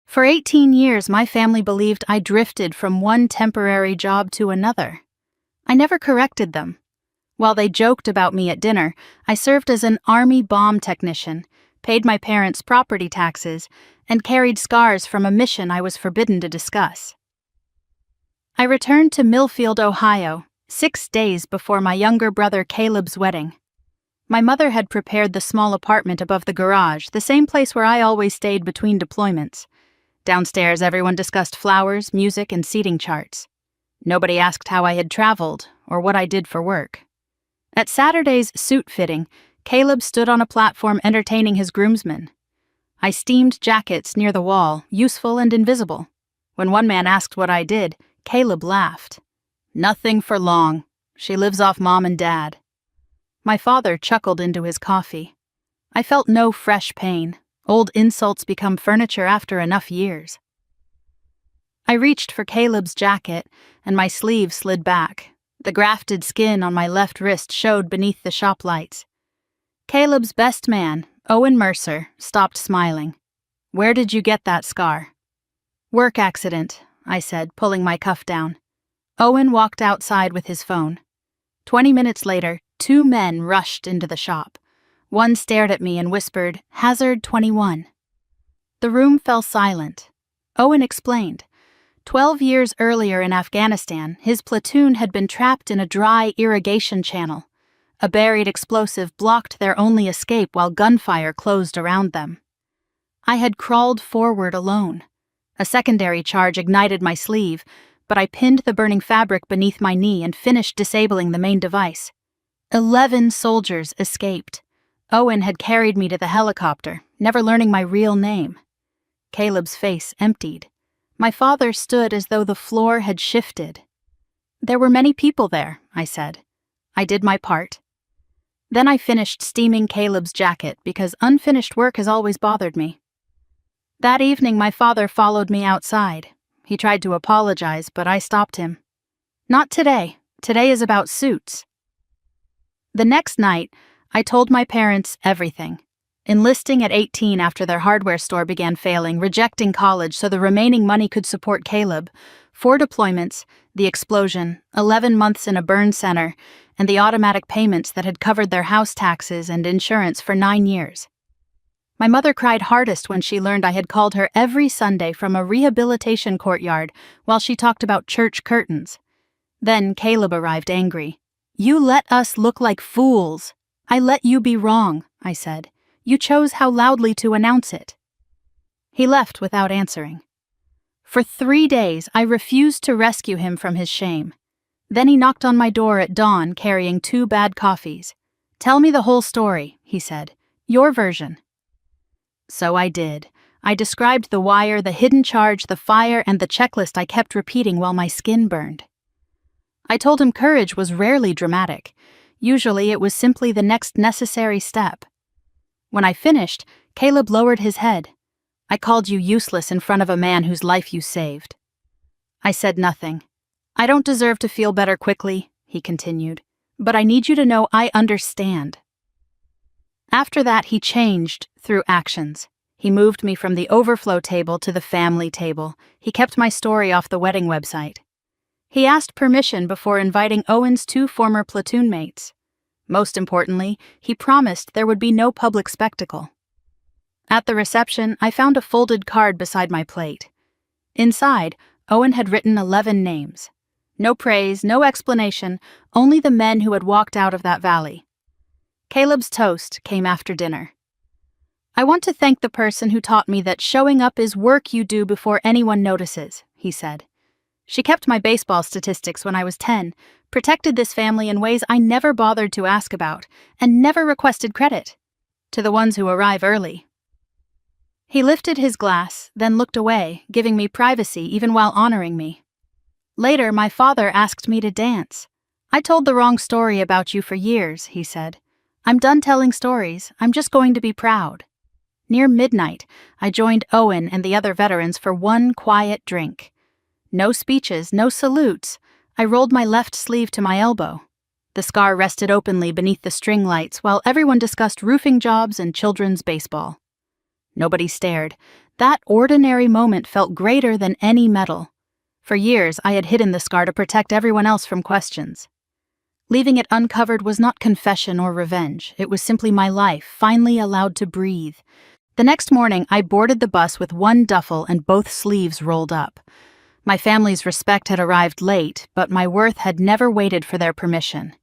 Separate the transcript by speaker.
Speaker 1: For 18 years, my family believed I drifted from one temporary job to another. I never corrected them. While they joked about me at dinner, I served as an army bomb technician, paid my parents' property taxes, and carried scars from a mission I was forbidden to discuss. I returned to Millfield, Ohio, 6 days before my younger brother Caleb's wedding. My mother had prepared the small apartment above the garage, the same place where I always stayed between deployments. Downstairs, everyone discussed flowers, music, and seating charts. Nobody asked how I had traveled or what I did for work. At Saturday's suit fitting, Caleb stood on a platform entertaining his groomsmen. I steamed jackets near the wall, useful and invisible. When one man asked what I did, Caleb laughed. "Nothing for long. She lives off Mom and Dad." My father chuckled into his coffee. I felt no fresh pain. Old insults become furniture after enough years. I reached for Caleb's jacket, and my sleeve slid back. The grafted skin on my left wrist showed beneath the shop lights. Caleb's best man, Owen Mercer, stopped smiling. "Where did you get that scar?" "Work accident," I said, pulling my cuff down. Owen walked outside with his phone. 20 minutes later, 2 men rushed into the shop. One stared at me and whispered, "Hazard 21." The room fell silent. Owen explained. 12 years earlier in Afghanistan, his platoon had been trapped in a dry irrigation channel. A buried explosive blocked their only escape while gunfire closed around them. I had crawled forward alone. A secondary charge ignited my sleeve, but I pinned the burning fabric beneath my knee and finished disabling the main device. 11 soldiers escaped. Owen had carried me to the helicopter, never learning my real name. Caleb's face emptied. My father stood as though the floor had shifted. "There were many people there," I said. "I did my part." Then I finished steaming Caleb's jacket because unfinished work has always bothered me. That evening, my father followed me outside. He tried to apologize, but I stopped him. "Not today. Today is about suits." The next night, I told my parents everything. Enlisting at 18 after their hardware store began failing, rejecting college so the remaining money could support Caleb, 4 deployments, the explosion, 11 months in a burn center, and the automatic payments that had covered their house taxes and insurance for 9 years. My mother cried hardest when she learned I had called her every Sunday from a rehabilitation courtyard while she talked about church curtains. Then Caleb arrived angry. "You let us look like fools." "I let you be wrong," I said. "You chose how loudly to announce it." He left without answering. For 3 days, I refused to rescue him from his shame. Then he knocked on my door at dawn carrying 2 bad coffees. "Tell me the whole story," he said. "Your version." So I did. I described the wire, the hidden charge, the fire, and the checklist I kept repeating while my skin burned. I told him courage was rarely dramatic. Usually it was simply the next necessary step. When I finished, Caleb lowered his head. "I called you useless in front of a man whose life you saved." I said nothing. "I don't deserve to feel better quickly," he continued, "but I need you to know I understand." After that, he changed through actions. He moved me from the overflow table to the family table. He kept my story off the wedding website. He asked permission before inviting Owen's 2 former platoon mates. Most importantly, he promised there would be no public spectacle. At the reception, I found a folded card beside my plate. Inside, Owen had written 11 names. No praise, no explanation, only the men who had walked out of that valley. Caleb's toast came after dinner. "I want to thank the person who taught me that showing up is work you do before anyone notices," he said. "She kept my baseball statistics when I was 10, protected this family in ways I never bothered to ask about, and never requested credit. To the ones who arrive early." He lifted his glass, then looked away, giving me privacy even while honoring me. Later, my father asked me to dance. "I told the wrong story about you for years," he said. "I'm done telling stories, I'm just going to be proud." Near midnight, I joined Owen and the other veterans for one quiet drink. No speeches, no salutes. I rolled my left sleeve to my elbow. The scar rested openly beneath the string lights while everyone discussed roofing jobs and children's baseball. Nobody stared. That ordinary moment felt greater than any medal. For years, I had hidden the scar to protect everyone else from questions. Leaving it uncovered was not confession or revenge. It was simply my life, finally allowed to breathe. The next morning, I boarded the bus with one duffel and both sleeves rolled up. My family's respect had arrived late, but my worth had never waited for their permission.